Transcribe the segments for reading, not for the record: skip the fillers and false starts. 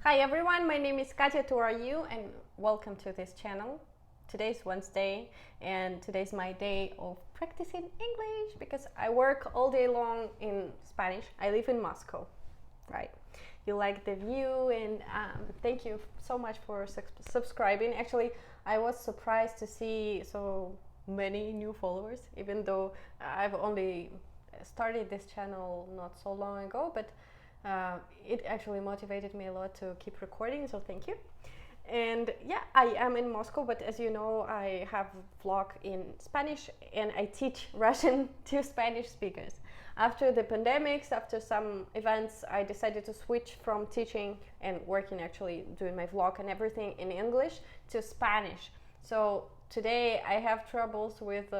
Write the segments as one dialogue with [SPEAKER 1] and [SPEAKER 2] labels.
[SPEAKER 1] Hi everyone, my name is Katya, who are you, and welcome to this channel. Today's Wednesday and today's my day of practicing English because I work all day long in Spanish. I live in Moscow, right? You like the view, and thank you so much for subscribing. Actually, I was surprised to see so many new followers, even though I've only started this channel not so long ago, but it actually motivated me a lot to keep recording, so thank you. And yeah, I am in Moscow, but as you know, I have a vlog in Spanish and I teach Russian to Spanish speakers. After the pandemics, after some events, I decided to switch from teaching and working, actually doing my vlog and everything in English, to Spanish. So today I have troubles with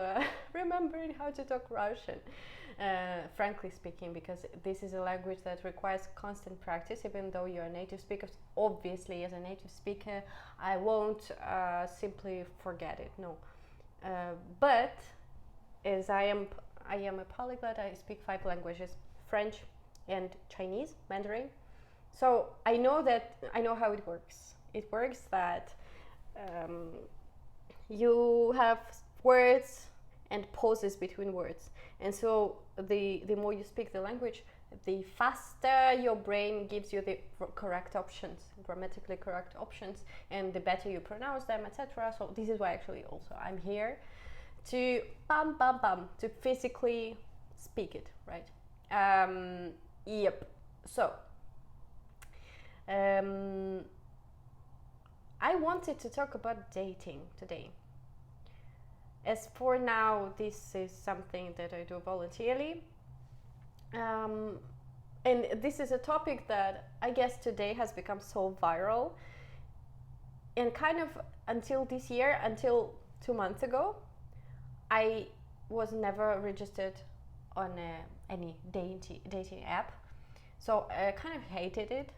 [SPEAKER 1] remembering how to talk Russian. Frankly speaking, because this is a language that requires constant practice, even though you're a native speaker. Obviously, as a native speaker, I won't simply forget it, no. But as I am a polyglot, I speak 5 languages: French and Chinese, Mandarin. So I know how it works. It works that you have words and pauses between words, and so the more you speak the language, the faster your brain gives you the correct options, grammatically correct options, and the better you pronounce them, etc. So this is why actually also I'm here to to physically speak it, right? Yep. So I wanted to talk about dating today. As for now, this is something that I do voluntarily. And this is a topic that I guess today has become so viral. And kind of until this year, until 2 months ago, I was never registered on any dating app. So I kind of hated it,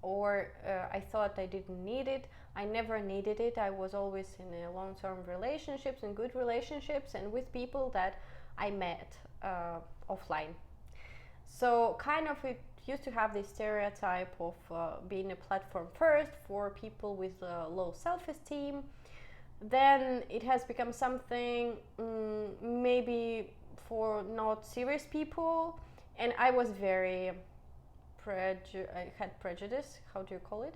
[SPEAKER 1] or I thought I didn't need it. I never needed it. I was always in long-term relationships and good relationships and with people that I met offline. So kind of it used to have this stereotype of being a platform first for people with low self-esteem. Then it has become something maybe for not serious people, and I was very I had prejudice, how do you call it?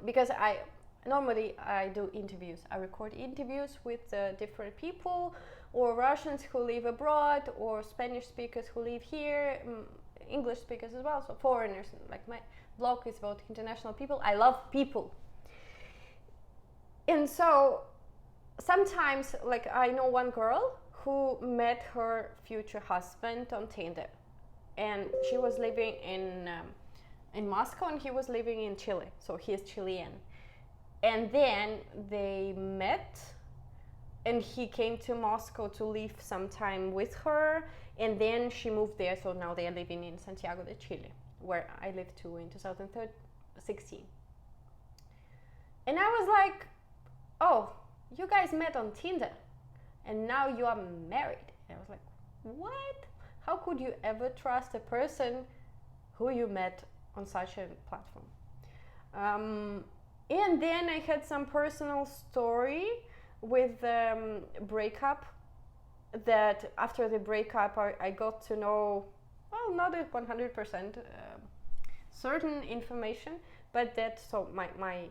[SPEAKER 1] Because I normally do interviews. I record interviews with different people, or Russians who live abroad, or Spanish speakers who live here, English speakers as well, so foreigners. Like my blog is about international people. I love people. And so sometimes, like, I know one girl who met her future husband on Tinder, and she was living in Moscow and he was living in Chile, so he is Chilean. And then they met and he came to Moscow to live some time with her, and then she moved there, so now they are living in Santiago de Chile, where I lived too in 2016. And I was like, oh, you guys met on Tinder and now you are married. And I was like, what? How could you ever trust a person who you met on such a platform? And then I had some personal story with breakup, that after the breakup I got to know, well, not 100% certain information, but that, so my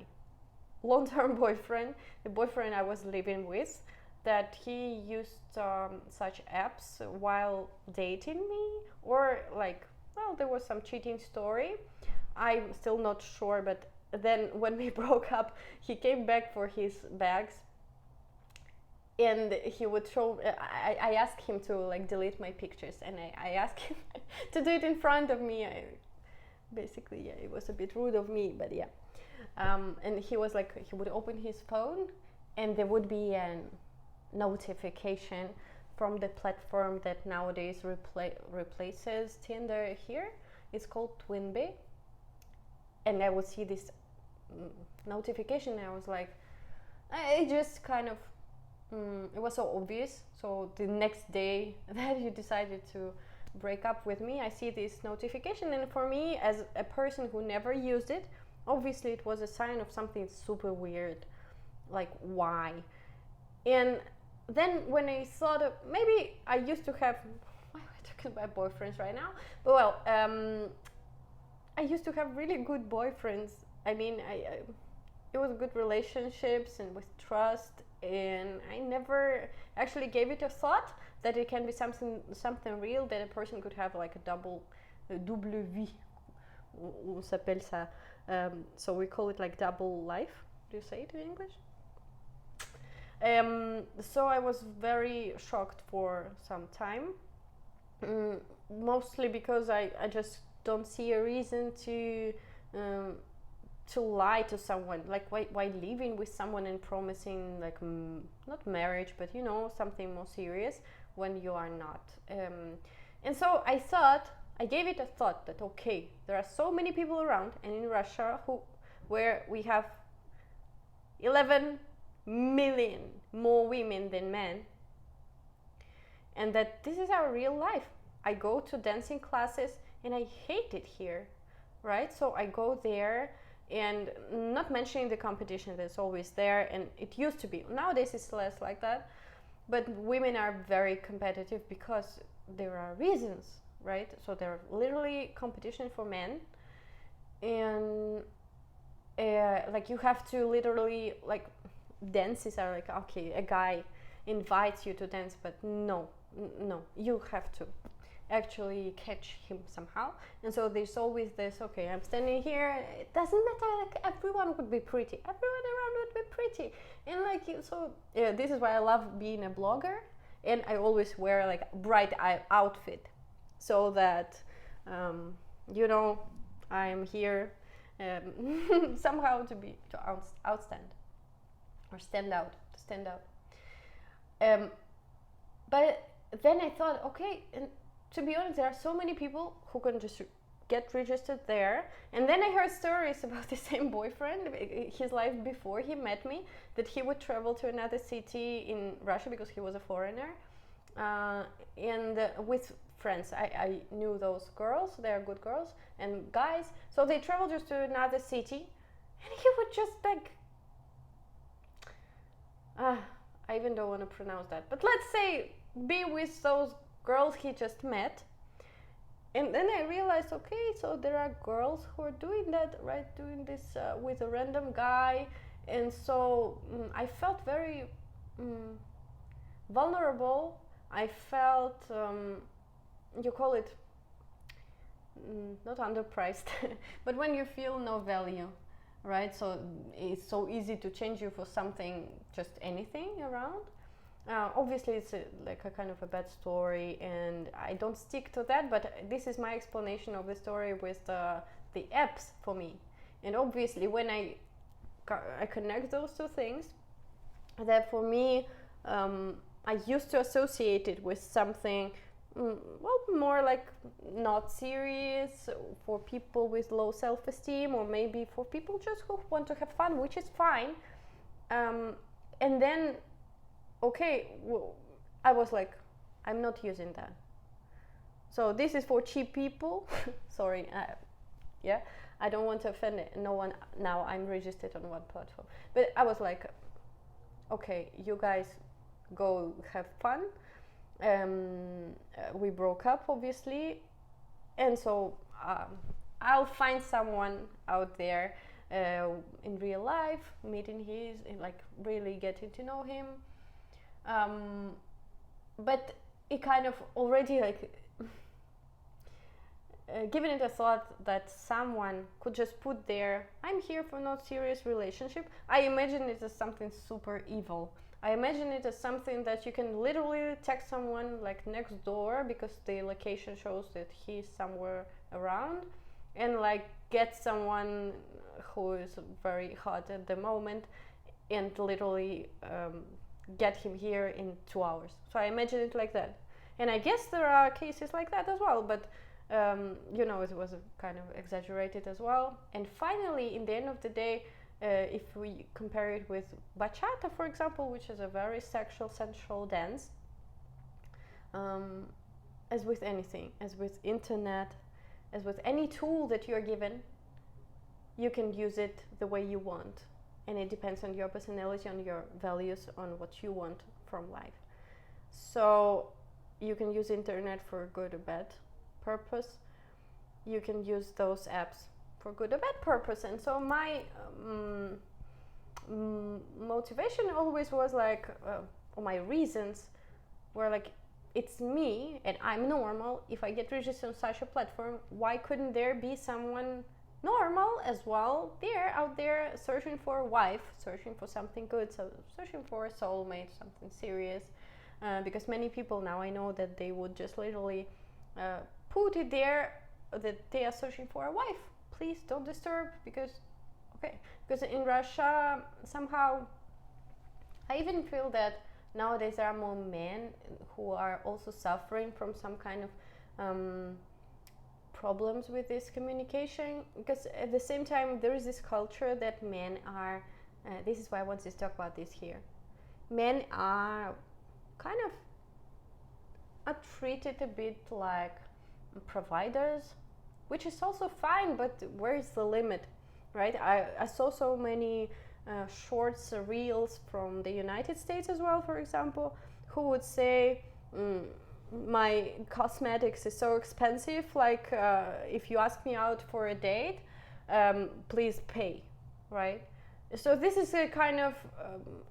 [SPEAKER 1] long-term boyfriend, the boyfriend I was living with, that he used such apps while dating me, or like, well, there was some cheating story. I'm still not sure, but then when we broke up, he came back for his bags, and he would show. I asked him to like delete my pictures, and I asked him to do it in front of me. Basically, yeah, it was a bit rude of me, but yeah. And he was like, he would open his phone, and there would be an notification from the platform that nowadays replaces Tinder here. It's called Twinbee, and I would see this notification, and I was like, it just kind of it was so obvious. So the next day that you decided to break up with me, I see this notification, and for me, as a person who never used it, obviously it was a sign of something super weird. Like, why? And then when I thought of, maybe I used to have, why am I talking about boyfriends right now? But well, I used to have really good boyfriends. I mean, it was good relationships and with trust, and I never actually gave it a thought that it can be something real, that a person could have like a double vie. On s'appelle ça. So we call it like double life. Do you say it in English? So I was very shocked for some time, mostly because I just don't see a reason to lie to someone. Like, why living with someone and promising like not marriage, but you know, something more serious when you are not. And so I gave it a thought that okay, there are so many people around, and in Russia where we have 11 million more women than men, and that this is our real life. I go to dancing classes and I hate it here, right? So I go there, and not mentioning the competition that's always there, and it used to be. Nowadays it's less like that, but women are very competitive because there are reasons, right? So there's literally competition for men, and like you have to literally, like, dances are like, okay, a guy invites you to dance, but no, you have to actually catch him somehow. And so there's always this, okay, I'm standing here, it doesn't matter, like everyone would be pretty, everyone around would be pretty, and like so yeah, this is why I love being a blogger, and I always wear like a bright outfit so that you know, I'm here somehow to outstand or stand out. But then I thought, okay, and to be honest, there are so many people who can just get registered there. And then I heard stories about the same boyfriend, his life before he met me, that he would travel to another city in Russia because he was a foreigner, and with friends. I knew those girls, they're good girls, and guys, so they traveled just to another city, and he would just like, I even don't want to pronounce that, but let's say be with those girls he just met. And then I realized, okay, so there are girls who are doing that, right? Doing this with a random guy. And so I felt very vulnerable. I felt, you call it, not underpriced, but when you feel no value, right? So it's so easy to change you for something, just anything around. Obviously it's like a kind of a bad story, and I don't stick to that, but this is my explanation of the story with the apps for me. And obviously when I connect those two things, that for me, I used to associate it with something well, more like not serious, for people with low self-esteem, or maybe for people just who want to have fun, which is fine. And then okay, I was like, I'm not using that. So this is for cheap people. Sorry, yeah, I don't want to offend no one. Now I'm registered on one platform, but I was like, okay, you guys go have fun. We broke up, obviously, and so I'll find someone out there in real life, meeting his, and like really getting to know him. But it kind of already like given it a thought that someone could just put there, I'm here for not serious relationship. I imagine it as something super evil. I imagine it as something that you can literally text someone like next door because the location shows that he's somewhere around, and like get someone who is very hot at the moment and literally get him here in 2 hours. So I imagine it like that. And I guess there are cases like that as well, but you know, it was kind of exaggerated as well. And finally, in the end of the day, if we compare it with bachata, for example, which is a very sexual, sensual dance, as with anything, as with internet, as with any tool that you're given, you can use it the way you want. And it depends on your personality, on your values, on what you want from life. So you can use internet for good or bad purpose. You can use those apps for good or bad purpose. And so my motivation always was like, or my reasons were like, it's me and I'm normal. If I get registered on such a platform, why couldn't there be someone normal as well out there searching for a wife, searching for something good, so searching for a soulmate, something serious? Because many people now, I know that they would just literally put it there that they are searching for a wife. Please don't disturb, because in Russia somehow I even feel that nowadays there are more men who are also suffering from some kind of problems with this communication, because at the same time there is this culture that men are this is why I want to talk about this here. Men are kind of are treated a bit like providers, which is also fine, but where is the limit, right? I saw so many shorts, reels from the United States as well, for example, who would say, my cosmetics is so expensive, like if you ask me out for a date, please pay, right? So this is a kind of,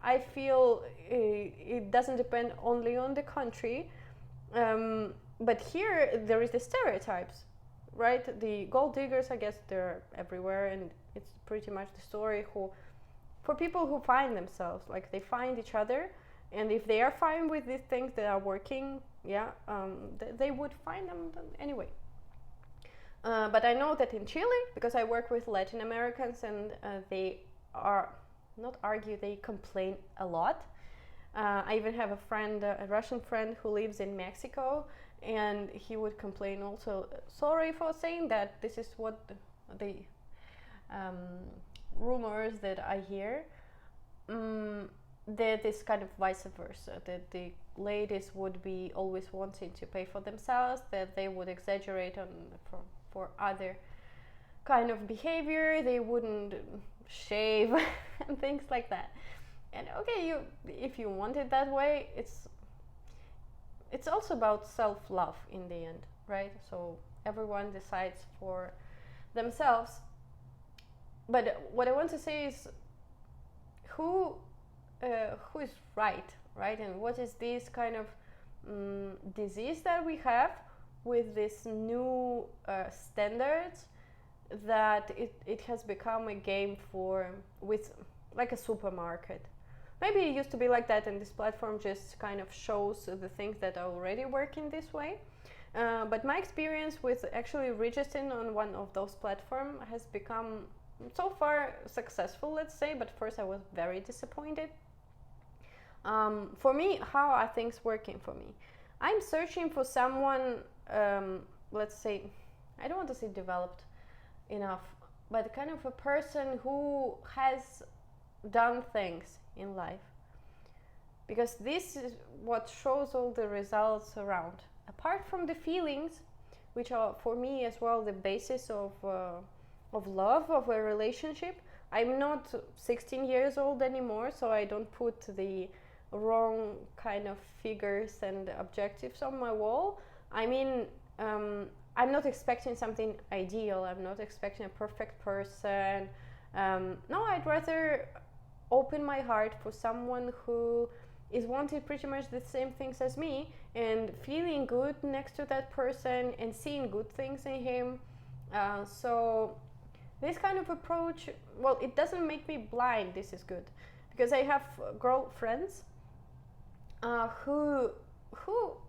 [SPEAKER 1] I feel it doesn't depend only on the country, but here there is the stereotypes, right? The gold diggers, I guess they're everywhere, and it's pretty much the story for people who find themselves, like they find each other, and if they are fine with these things that are working, they would find them anyway. But I know that in Chile, because I work with Latin Americans, and they are not argue, they complain a lot. I even have a friend, a Russian friend who lives in Mexico, and he would complain also, sorry for saying that, this is what the rumors that I hear, that is kind of vice versa, that the ladies would be always wanting to pay for themselves, that they would exaggerate on for other kind of behavior, they wouldn't shave and things like that. And okay, if you want it that way, it's also about self-love in the end, right? So everyone decides for themselves. But what I want to say is, who is right, and what is this kind of disease that we have with this new standards, that it has become a game with like a supermarket. Maybe it used to be like that, and this platform just kind of shows the things that are already working this way. But my experience with actually registering on one of those platforms has become so far successful, let's say, but first I was very disappointed. For me, how are things working for me? I'm searching for someone, let's say, I don't want to say developed enough, but kind of a person who has done things in life, because this is what shows all the results around. Apart from the feelings, which are for me as well the basis of love, of a relationship. I'm not 16 years old anymore, so I don't put the wrong kind of figures and objectives on my wall. I mean, I'm not expecting something ideal. I'm not expecting a perfect person. No, I'd rather open my heart for someone who is wanting pretty much the same things as me, and feeling good next to that person and seeing good things in him. So this kind of approach, well, it doesn't make me blind. This is good, because I have girlfriends who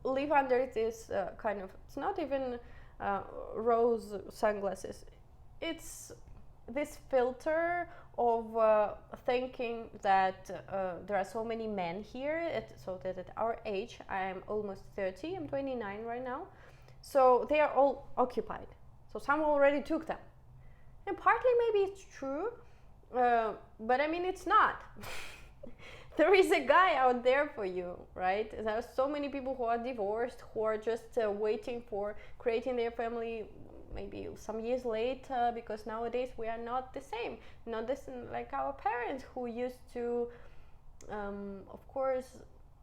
[SPEAKER 1] live under this kind of, it's not even rose sunglasses, it's this filter of thinking that there are so many men here, so that at our age, I'm almost 30, I'm 29 right now, so they are all occupied, so some already took them. And partly maybe it's true, but I mean, it's not. there is a guy out there for you, right? There are so many people who are divorced, who are just waiting for creating their family maybe some years later, because nowadays we are not the same, not the same like our parents who used to, of course,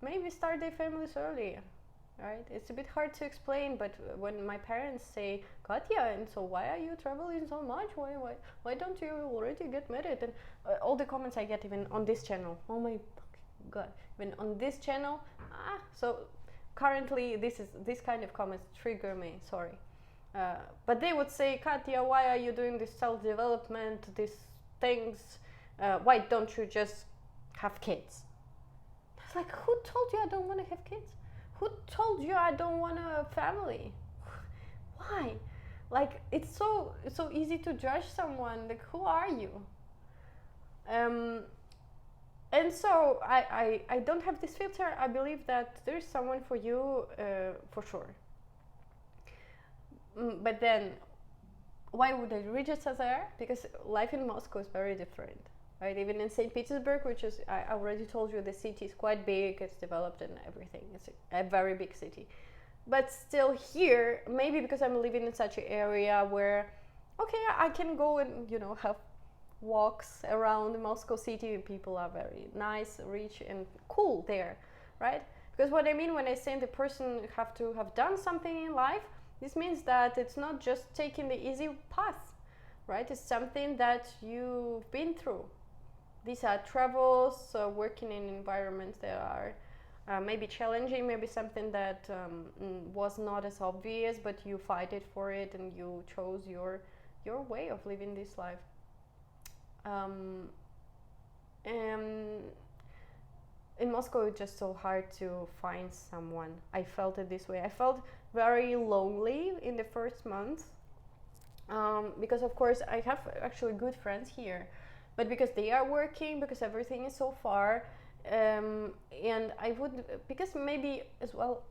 [SPEAKER 1] maybe start their families earlier, right? It's a bit hard to explain, but when my parents say, Katya, and so why are you traveling so much? Why don't you already get married? And all the comments I get, even on this channel, oh my God, even on this channel, so currently this kind of comments trigger me, sorry. But they would say, Katya, why are you doing this self-development, these things? Why don't you just have kids? I was like, who told you I don't want to have kids? Who told you I don't want a family? Why? Like, it's so easy to judge someone. Like, who are you? And so I don't have this filter. I believe that there's someone for you, for sure. But then, why would I register there? Because life in Moscow is very different, right? Even in St. Petersburg, which is, I already told you, the city is quite big, it's developed and everything. It's a very big city. But still here, maybe because I'm living in such an area where, okay, I can go and, have walks around Moscow city. People are very nice, rich and cool there, right? Because what I mean when I say the person have to have done something in life, this means that it's not just taking the easy path, right? It's something that you've been through. These are travels, working in environments that are maybe challenging, maybe something that was not as obvious, but you fight it for it and you chose your way of living this life. And in Moscow, it's just so hard to find someone. I felt it this way. I felt very lonely in the first month, because of course I have actually good friends here, but because they are working, because everything is so far, and I would, because maybe as well,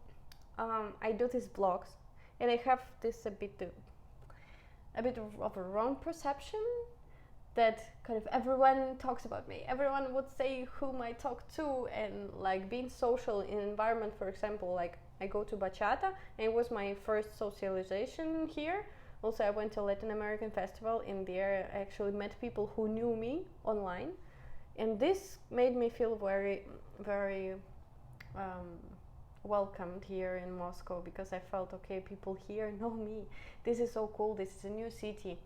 [SPEAKER 1] I do these vlogs, and I have this a bit of a wrong perception that kind of everyone talks about me. Everyone would say whom I talk to, and like being social in environment, for example, like I go to bachata, and it was my first socialization here. Also, I went to Latin American festival, and there I actually met people who knew me online, and this made me feel very, very welcomed here in Moscow, because I felt, okay, people here know me. This is so cool. This is a new city.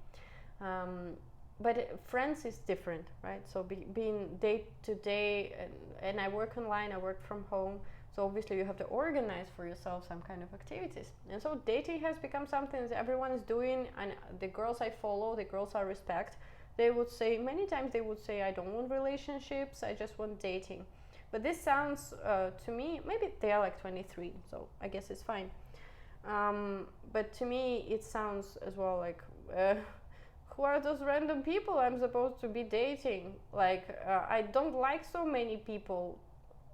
[SPEAKER 1] But France is different, right? So being day to day, and I work online, I work from home, so obviously you have to organize for yourself some kind of activities. And so dating has become something that everyone is doing, and the girls I follow, the girls I respect, they would say, many times they would say, I don't want relationships, I just want dating. But this sounds, to me, maybe they are like 23, so I guess it's fine. But to me, it sounds as well like, who are those random people I'm supposed to be dating? Like, I don't like so many people.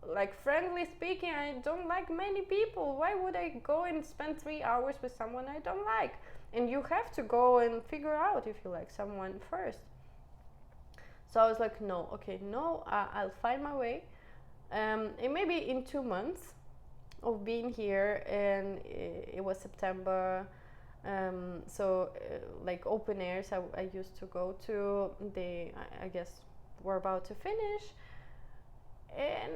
[SPEAKER 1] Like, frankly speaking, I don't like many people. Why would I go and spend 3 hours with someone I don't like? And you have to go and figure out if you like someone first. So I was like, no, okay, no, I'll find my way. And maybe in 2 months of being here, and it was September, like open airs I used to go to, I guess we're about to finish, and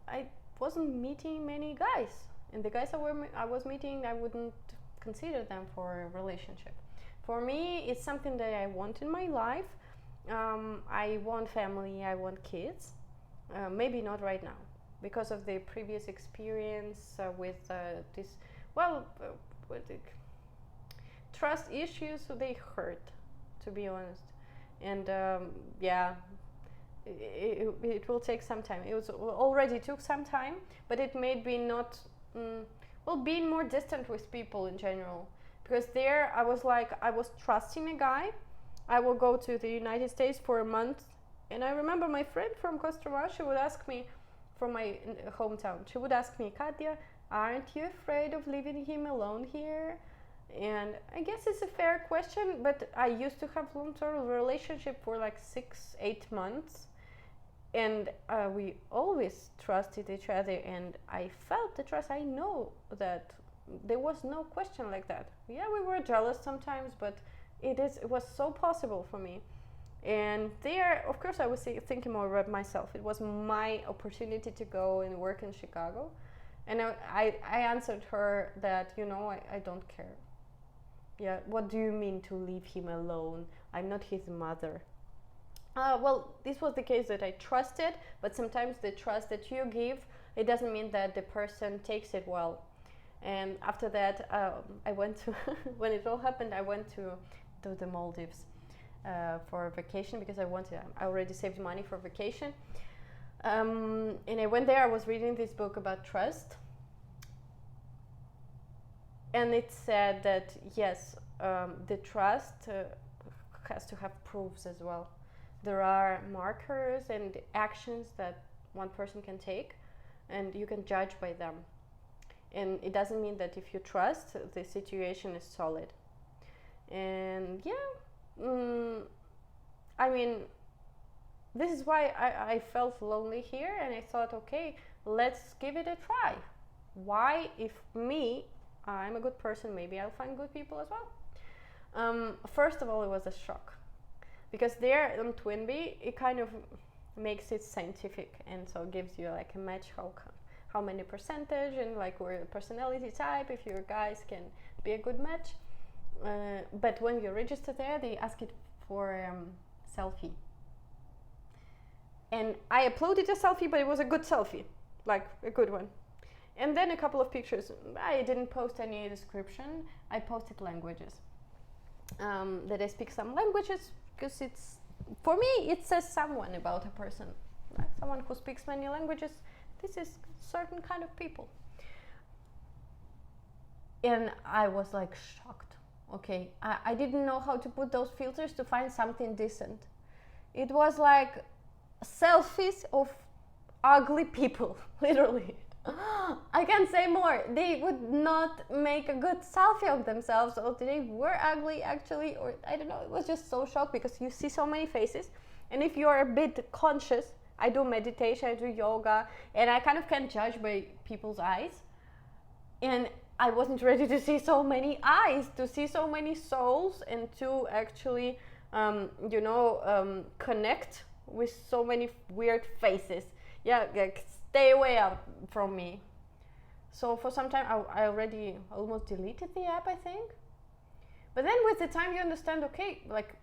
[SPEAKER 1] I wasn't meeting many guys, and the guys I was meeting, I wouldn't consider them for a relationship. For me, it's something that I want in my life. I want family, I want kids, maybe not right now because of the previous experience with this, trust issues. So they hurt, to be honest, and it will take some time. It already took some time, but it made me not being more distant with people in general, because there I was trusting a guy. I will go to the United States for a month, and I remember my friend from Costa Rica, she would ask me, from my hometown, she would ask me, Katya, aren't you afraid of leaving him alone here? And I guess it's a fair question, but I used to have long-term relationship for like 6-8 months, and we always trusted each other, and I felt the trust. I know that there was no question like that. Yeah, we were jealous sometimes, but it was so possible for me. And there, of course, I was thinking more about myself. It was my opportunity to go and work in Chicago, and I answered her that, I don't care. Yeah, what do you mean to leave him alone? I'm not his mother. Well, this was the case that I trusted, but sometimes the trust that you give, it doesn't mean that the person takes it well. And after that, I went to, when it all happened, I went to the Maldives for a vacation, because I already saved money for vacation. And I went there, I was reading this book about trust. And it said that, yes, the trust has to have proofs as well. There are markers and actions that one person can take, and you can judge by them. And it doesn't mean that if you trust, the situation is solid. And I mean, this is why I felt lonely here, and I thought, okay, let's give it a try. Why, if I'm a good person, maybe I'll find good people as well. First of all, it was a shock, because there on Twinbee, it kind of makes it scientific, and so it gives you like a match how many percentage, and like we're a personality type, if your guys can be a good match. But when you register there, they ask it for selfie. And I uploaded a selfie, but it was a good selfie, like a good one. And then a couple of pictures. I didn't post any description. I posted languages. That I speak some languages, because for me, it says someone about a person. Like someone who speaks many languages, this is certain kind of people. And I was like shocked. Okay, I didn't know how to put those filters to find something decent. It was like selfies of ugly people, literally. I can't say more. They would not make a good selfie of themselves, or they were ugly actually, or I don't know. It was just so shocked, because you see so many faces, and if you are a bit conscious, I do meditation, I do yoga, and I kind of can judge by people's eyes, and I wasn't ready to see so many eyes, to see so many souls, and to actually connect with so many weird faces. Yeah, like stay away out from me. So for some time I already almost deleted the app, I think. But then with the time you understand, okay, like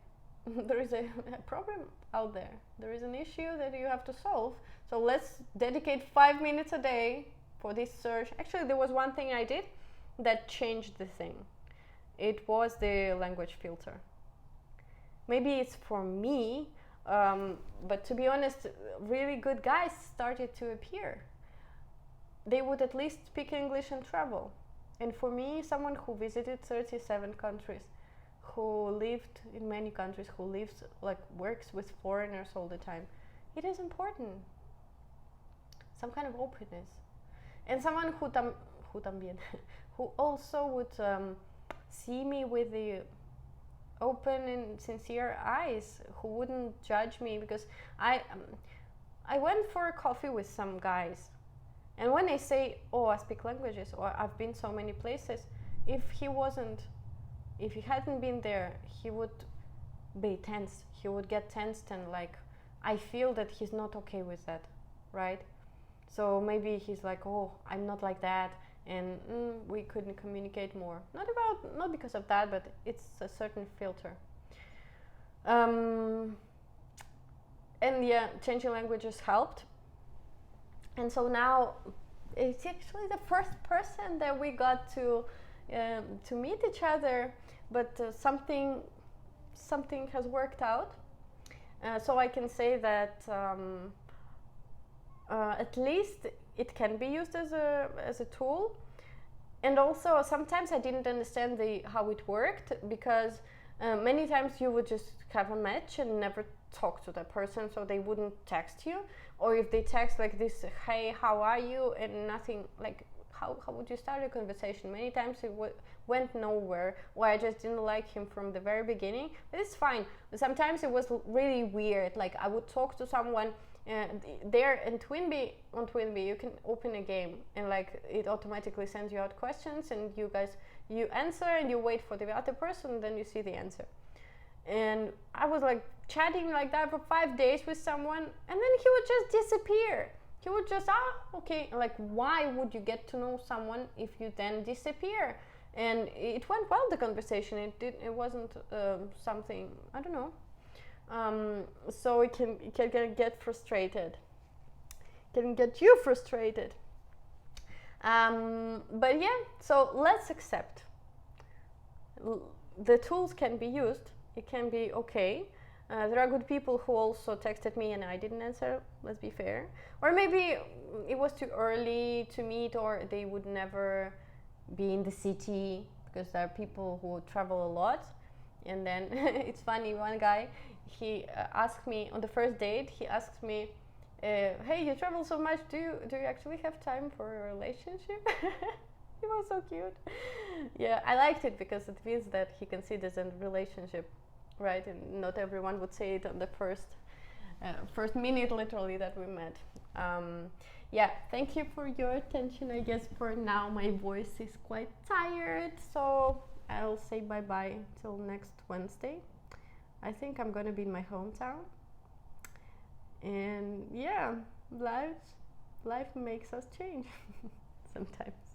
[SPEAKER 1] there is a problem out there. There is an issue that you have to solve. So let's dedicate 5 minutes a day for this search. Actually, there was one thing I did that changed the thing. It was the language filter. Maybe it's for me, but to be honest, really good guys started to appear. They would at least speak English and travel. And for me, someone who visited 37 countries, who lived in many countries, who works with foreigners all the time, it is important. Some kind of openness. And someone who also would see me with the open and sincere eyes, who wouldn't judge me, because I went for a coffee with some guys, and when they say, oh, I speak languages, or I've been so many places, if he hadn't been there, he would be tense. He would get tensed, and I feel that he's not okay with that, right? So maybe he's like, oh, I'm not like that, and we couldn't communicate more. Not because of that, but it's a certain filter. And yeah, changing languages helped. And so now it's actually the first person that we got to meet each other, but something has worked out. So I can say that at least it can be used as a tool. And also sometimes I didn't understand how it worked, because many times you would just have a match and never talk to that person, so they wouldn't text you, or if they text like this, hey, how are you, and nothing like how would you start a conversation? Many times it went nowhere, or I just didn't like him from the very beginning. But it's fine. Sometimes it was really weird. Like I would talk to someone. There in Twinbee you can open a game and like it automatically sends you out questions, and you answer and you wait for the other person, and then you see the answer. And I was like chatting like that for 5 days with someone, and then he would just disappear. He would just okay, like why would you get to know someone if you then disappear? And it went well, the conversation. It wasn't something, I don't know. So it can get frustrated. It can get you frustrated. But yeah, so let's accept. The tools can be used. It can be okay. There are good people who also texted me and I didn't answer, let's be fair. Or maybe it was too early to meet, or they would never be in the city, because there are people who travel a lot. And then it's funny, one guy, he asked me on the first date, he asked me, hey, you travel so much, do you actually have time for a relationship? He was so cute. Yeah, I liked it because it means that he considers a relationship, right? And not everyone would say it on the first minute, literally, that we met. Yeah, thank you for your attention. I guess for now my voice is quite tired, so I'll say bye-bye till next Wednesday. I think I'm gonna be in my hometown. And yeah, life makes us change sometimes.